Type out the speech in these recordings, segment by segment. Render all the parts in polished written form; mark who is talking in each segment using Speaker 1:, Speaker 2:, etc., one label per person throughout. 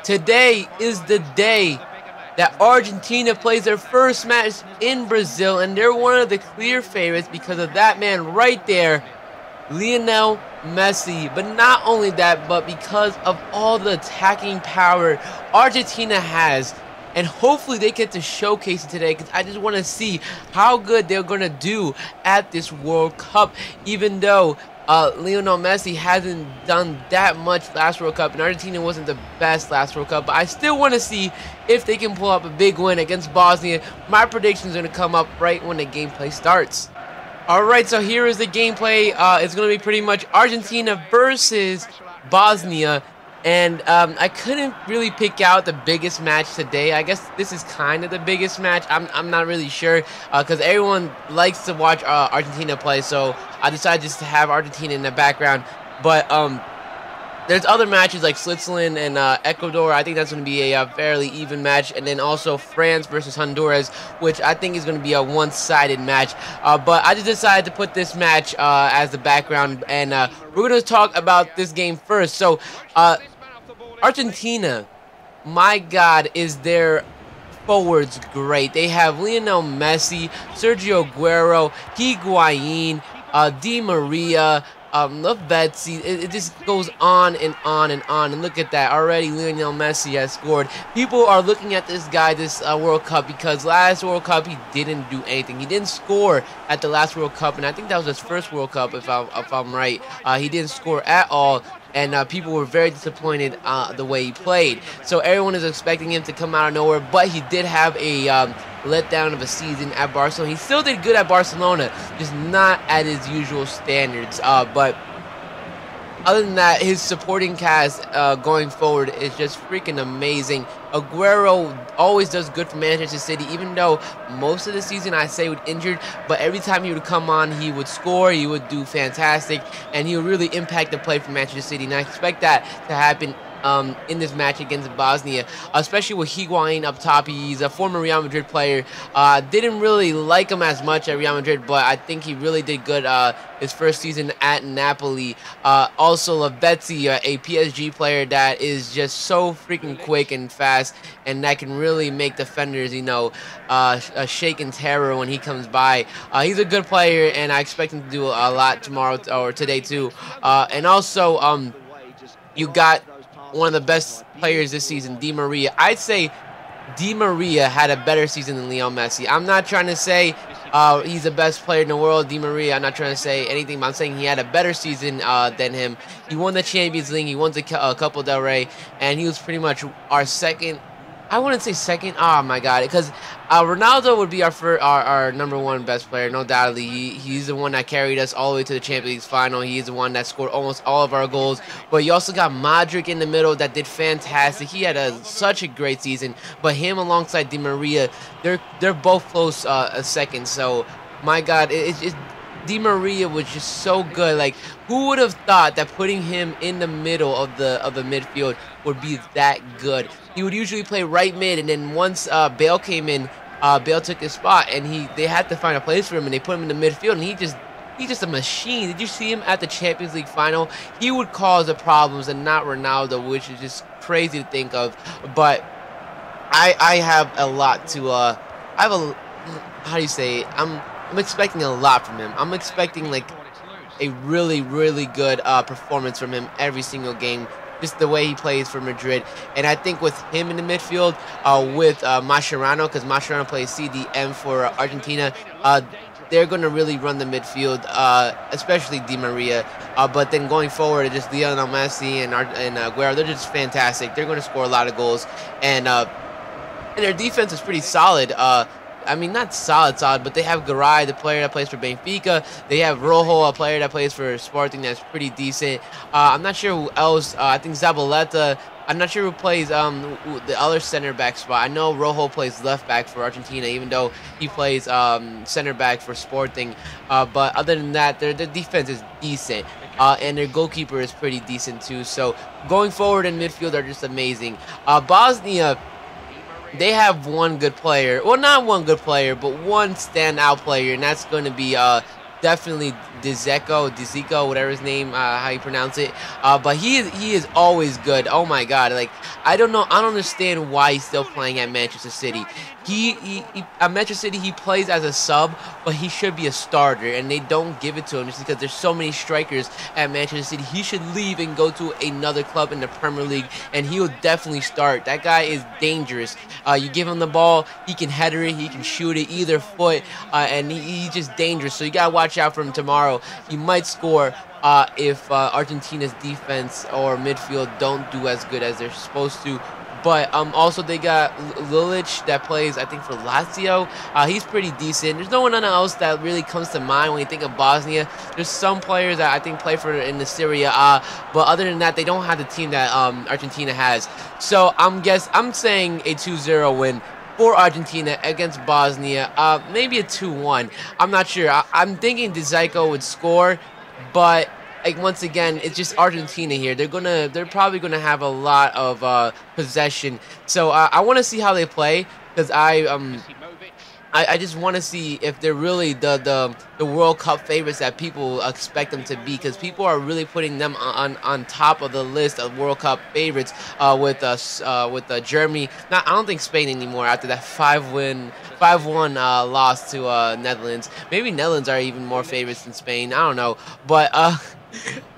Speaker 1: Today is the day that Argentina plays their first match in Brazil, and they're one of the clear favorites because of that man right there, Lionel Messi. But not only that, but because of all the attacking power Argentina has. And hopefully they get to showcase it today, because I just want to see how good they're going to do at this World Cup. Even though Lionel Messi hasn't done that much last World Cup, and Argentina wasn't the best last World Cup, but I still want to see if they can pull up a big win against Bosnia. My predictions are going to come up right when the gameplay starts. Alright, so here is the gameplay. It's going to be pretty much Argentina versus Bosnia. And I couldn't really pick out the biggest match today. I guess this is kind of the biggest match. I'm not really sure because everyone likes to watch Argentina play. So I decided just to have Argentina in the background. But there's other matches like Switzerland and Ecuador. I think that's going to be a fairly even match. And then also France versus Honduras, which I think is going to be a one-sided match. But I just decided to put this match as the background. And we're going to talk about this game first. So Argentina, my God, is their forwards great. They have Lionel Messi, Sergio Aguero, Higuain, Di Maria, Lavezzi. It just goes on and on and on. And look at that. Already Lionel Messi has scored. People are looking at this guy this World Cup because last World Cup he didn't do anything. He didn't score at the last World Cup, and I think that was his first World Cup if I'm right. He didn't score at all. And people were very disappointed the way he played. So everyone is expecting him to come out of nowhere. But he did have a letdown of a season at Barcelona. He still did good at Barcelona, just not at his usual standards. But other than that, his supporting cast going forward is just freaking amazing. Aguero always does good for Manchester City, even though most of the season I say he was injured, but every time he would come on, he would score, he would do fantastic, and he would really impact the play for Manchester City. And I expect that to happen in this match against Bosnia, especially with Higuain up top. He's a former Real Madrid player. Didn't really like him as much at Real Madrid, but I think he really did good his first season at Napoli. Also, Lavezzi, a PSG player that is just so freaking quick and fast, and that can really make defenders, you know, shake in terror when he comes by. He's a good player, and I expect him to do a lot tomorrow or today too. And also, you got one of the best players this season, Di Maria. I'd say Di Maria had a better season than Lionel Messi. I'm not trying to say he's the best player in the world, Di Maria. I'm not trying to say anything, but I'm saying he had a better season than him. He won the Champions League, he won the Copa del Rey, and he was pretty much our second. I wouldn't say second. Oh my God, because Ronaldo would be our number one best player, no doubtly. He's the one that carried us all the way to the Champions League final. He's the one that scored almost all of our goals. But you also got Modric in the middle that did fantastic. He had such a great season. But him alongside Di Maria, they're both close second. So my God, it's Di Maria was just so good. Like, who would have thought that putting him in the middle of the midfield would be that good? He would usually play right mid, and then once Bale came in, Bale took his spot, and they had to find a place for him, and they put him in the midfield, and he's just a machine. Did you see him at the Champions League final? He would cause the problems, and not Ronaldo, which is just crazy to think of. But I have a lot to how do you say it? I'm expecting a lot from him. I'm expecting like a really, really good performance from him every single game. Just the way he plays for Madrid. And I think with him in the midfield, with Mascherano, because Mascherano plays CDM for Argentina, they're going to really run the midfield, especially Di Maria. But then going forward, just Lionel Messi and Aguero, they're just fantastic. They're going to score a lot of goals. And their defense is pretty solid. I mean, not solid, but they have Garay, the player that plays for Benfica. They have Rojo, a player that plays for Sporting that's pretty decent. I'm not sure who else. I think Zabaleta. I'm not sure who plays the other center back spot. I know Rojo plays left back for Argentina, even though he plays center back for Sporting. But other than that, their defense is decent. And their goalkeeper is pretty decent too. So going forward in midfield are just amazing. Bosnia, they have one good player. Well, not one good player, but one standout player, and that's going to be definitely Dzeko, whatever his name, how you pronounce it. But he is always good. Oh my God, like I don't know, I don't understand why he's still playing at Manchester City. He at Manchester City he plays as a sub, but he should be a starter, and they don't give it to him just because there's so many strikers at Manchester City. He should leave and go to another club in the Premier League, and he will definitely start. That guy is dangerous. You give him the ball, he can header it, he can shoot it either foot, and he's just dangerous. So you gotta watch out for him tomorrow. He might score if Argentina's defense or midfield don't do as good as they're supposed to. But also they got Lilic that plays, I think, for Lazio. He's pretty decent. There's no one else that really comes to mind when you think of Bosnia. There's some players that I think play for in the Serie A, but other than that, they don't have the team that Argentina has. So I'm saying a 2-0 win for Argentina against Bosnia. Maybe a 2-1. I'm not sure. I'm thinking Dzeko would score, but like once again, it's just Argentina here. They're probably gonna have a lot of possession. So I want to see how they play because I just want to see if they're really the World Cup favorites that people expect them to be, because people are really putting them on top of the list of World Cup favorites with Germany. I don't think Spain anymore after that 5-1 loss to Netherlands. Maybe Netherlands are even more favorites than Spain. I don't know, but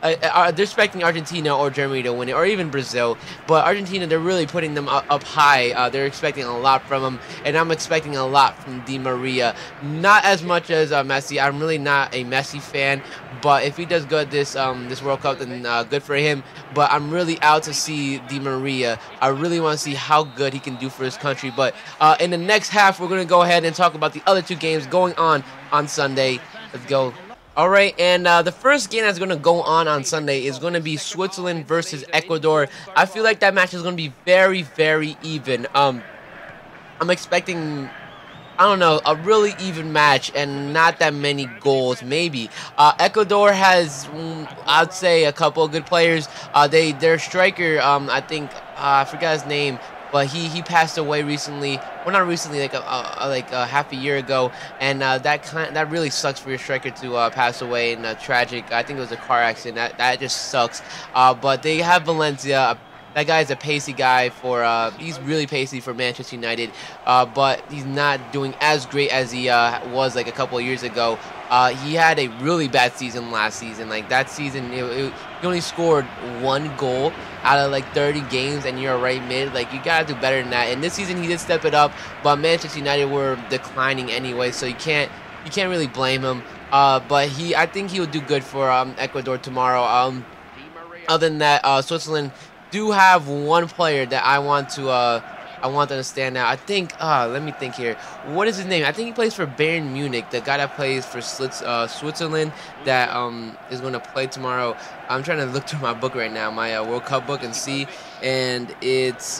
Speaker 1: they're expecting Argentina or Germany to win it, or even Brazil. But Argentina, they're really putting them up high. They're expecting a lot from them, and I'm expecting a lot from Di Maria. Not as much as Messi. I'm really not a Messi fan, but if he does good this World Cup, then good for him. But I'm really out to see Di Maria. I really want to see how good he can do for his country. But in the next half, we're going to go ahead and talk about the other two games going on Sunday. Let's go. All right, and the first game that's going to go on Sunday is going to be Switzerland versus Ecuador. I feel like that match is going to be very, very even. I'm expecting, I don't know, a really even match and not that many goals, maybe. Ecuador has, I'd say, a couple of good players. Their striker, I think, I forgot his name, but he passed away recently. Well, not recently, like half a year ago, and that really sucks for your striker to pass away in a tragic. I think it was a car accident. That just sucks. But they have Valencia. That guy is a pacey guy he's really pacey for Manchester United, but he's not doing as great as he was like a couple of years ago. He had a really bad season last season. Like that season, he only scored 1 goal out of like 30 games, and you're right mid. Like you gotta do better than that. And this season he did step it up, but Manchester United were declining anyway, so you can't really blame him. But I think he will do good for Ecuador tomorrow. Other than that, Switzerland do have one player that I want to understand now. I think let me think here. What is his name? I think he plays for Bayern Munich. The guy that plays for Switzerland that is going to play tomorrow. I'm trying to look through my book right now, my World Cup book, and see. And it's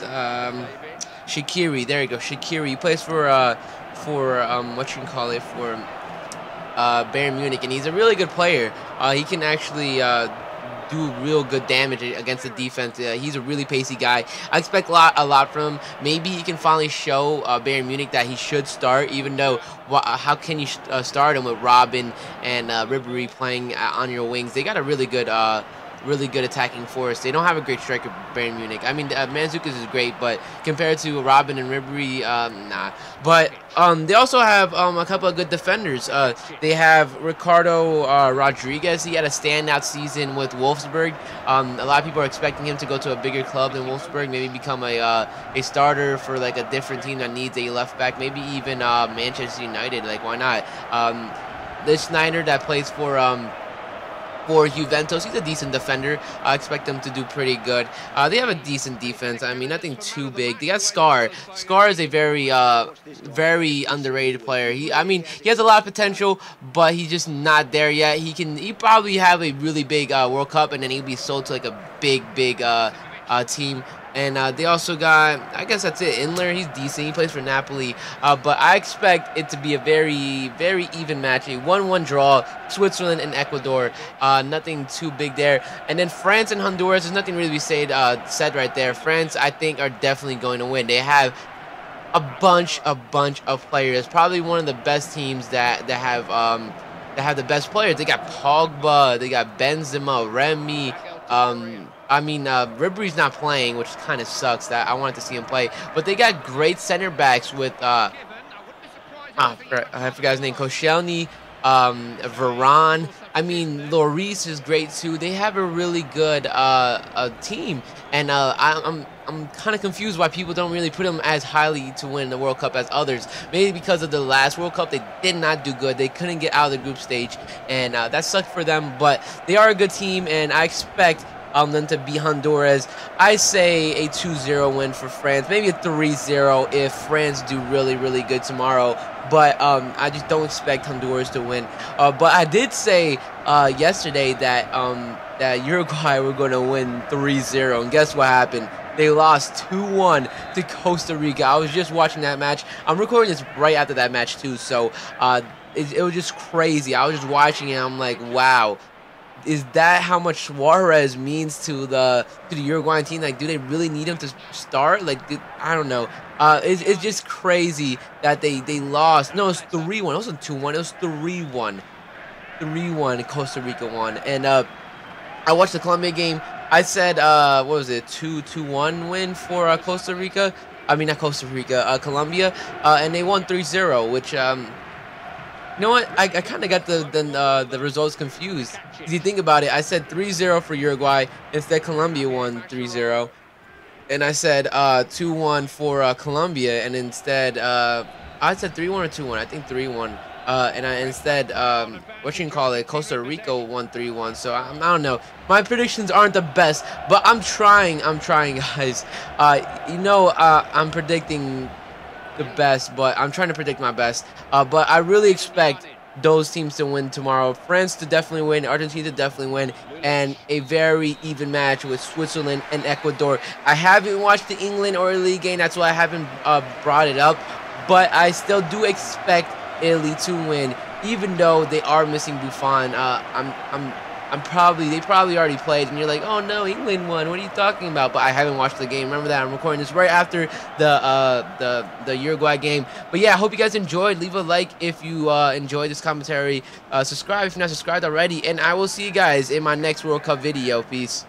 Speaker 1: Shaqiri. There you go, Shaqiri. He plays for what you can call it, for Bayern Munich, and he's a really good player. He can actually do real good damage against the defense. He's a really pacey guy. I expect a lot from him. Maybe he can finally show Bayern Munich that he should start, even though how can you start him with Robin and Ribéry playing on your wings? They got a really good attacking force. They don't have a great striker, Bayern Munich. I mean, Mandzukic is great, but compared to Robin and Ribéry, nah. But they also have a couple of good defenders. They have Ricardo Rodriguez. He had a standout season with Wolfsburg. A lot of people are expecting him to go to a bigger club than Wolfsburg, maybe become a starter for like a different team that needs a left back, maybe even Manchester United. Like, why not? This Schneider that plays for Juventus, he's a decent defender. I expect them to do pretty good. They have a decent defense. I mean, nothing too big. They got Scar. Scar is a very underrated player. He has a lot of potential, but he's just not there yet. He probably have a really big World Cup, and then he'll be sold to like a big team. And they also got, I guess that's it, Inler. He's decent. He plays for Napoli. But I expect it to be a very, very even match. A 1-1 draw, Switzerland and Ecuador. Nothing too big there. And then France and Honduras, there's nothing really to be said right there. France, I think, are definitely going to win. They have a bunch of players. Probably one of the best teams that have that have the best players. They got Pogba, they got Benzema, Remy. Ribery's not playing, which kind of sucks. That I wanted to see him play, but they got great center backs with I forgot his name, Koscielny, Varane. I mean, Lloris is great too. They have a really good team, and I'm kind of confused why people don't really put them as highly to win the World Cup as others. Maybe because of the last World Cup, they did not do good. They couldn't get out of the group stage, and that sucked for them. But they are a good team, and I expect them to beat Honduras. I say a 2-0 win for France, maybe a 3-0 if France do really, really good tomorrow. But I just don't expect Honduras to win. But I did say yesterday that that Uruguay were going to win 3-0, and guess what happened? They lost 2-1 to Costa Rica. I was just watching that match. I'm recording this right after that match too, so it was just crazy. I was just watching it. I'm like, wow. Is that how much Suarez means to the Uruguayan team? Like, do they really need him to start? Like, I don't know. It's just crazy that they lost. No, it was 3-1. It wasn't 2-1. It was 3-1. 3-1. Costa Rica won. And I watched the Colombia game. I said, what was it? 2-1 win for Costa Rica. I mean, not Costa Rica. Colombia. And they won 3-0, which you know what? I kind of got the results confused. If you think about it, I said 3-0 for Uruguay. Instead, Colombia won 3-0. And I said 2-1 for Colombia. And instead, I said 3-1 or 2-1. I think 3-1. And instead, Costa Rica won 3-1. So I don't know. My predictions aren't the best, but I'm trying, guys. I'm predicting the best, but I'm trying to predict my best. But I really expect those teams to win tomorrow. France to definitely win, Argentina to definitely win, and a very even match with Switzerland and Ecuador. I haven't watched the England or Italy game, that's why I haven't brought it up, but I still do expect Italy to win, even though they are missing Buffon. They probably already played, and you're like, oh no, England won. What are you talking about? But I haven't watched the game. Remember that I'm recording this right after the Uruguay game. But yeah, I hope you guys enjoyed. Leave a like if you enjoyed this commentary. Subscribe if you're not subscribed already, and I will see you guys in my next World Cup video. Peace.